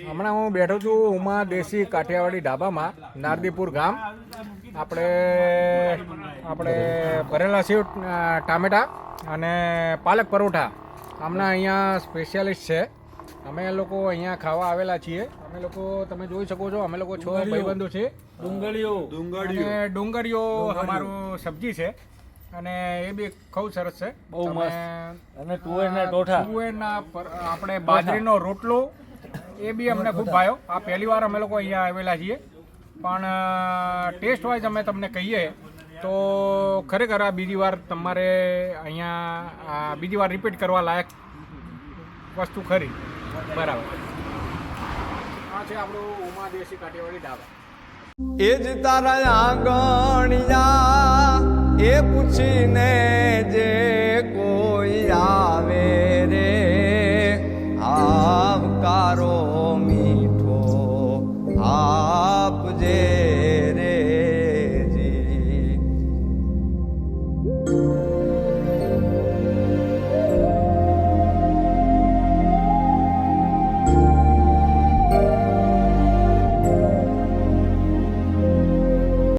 હમણાં હું બેઠો છું ઉમા દેશી કાઠિયાવાડી ઢાબામાં, નારદીપુર ગામ. આપણે ભરેલા સેવ, ટામેટા અને પાલક પરોઠા હમણાં અહીંયા સ્પેશિયાલિસ્ટ છે. અમે લોકો અહીંયા ખાવા આવેલા છીએ. અમે લોકો તમે જોઈ શકો છો, અમે લોકો 6 ભાઈબંધો છે. ડુંગળીઓ અમારું સબ્જી છે અને એ બી ખૂબ સરસ છે, બહુ મસ્ત. અને તુવેરના ટોઠા, આપણે બાજરીનો રોટલો, એ બી અમને ખૂબ ભાવ્યો. આ પહેલી વાર અમે લોકો અહીંયા આવેલા છીએ, પણ ટેસ્ટ વાઇઝ અમે તમને કહીએ તો ખરેખર આ બીજી વાર તમારે અહીંયા બીજી વાર રિપીટ કરવા લાયક વસ્તુ ખરી. બરાબર. આ છે આપણું ઉમા દેશી કાઠિયાવાડી ઢાબા. એ જ તારા આંગણિયા એ પૂછીને જે કો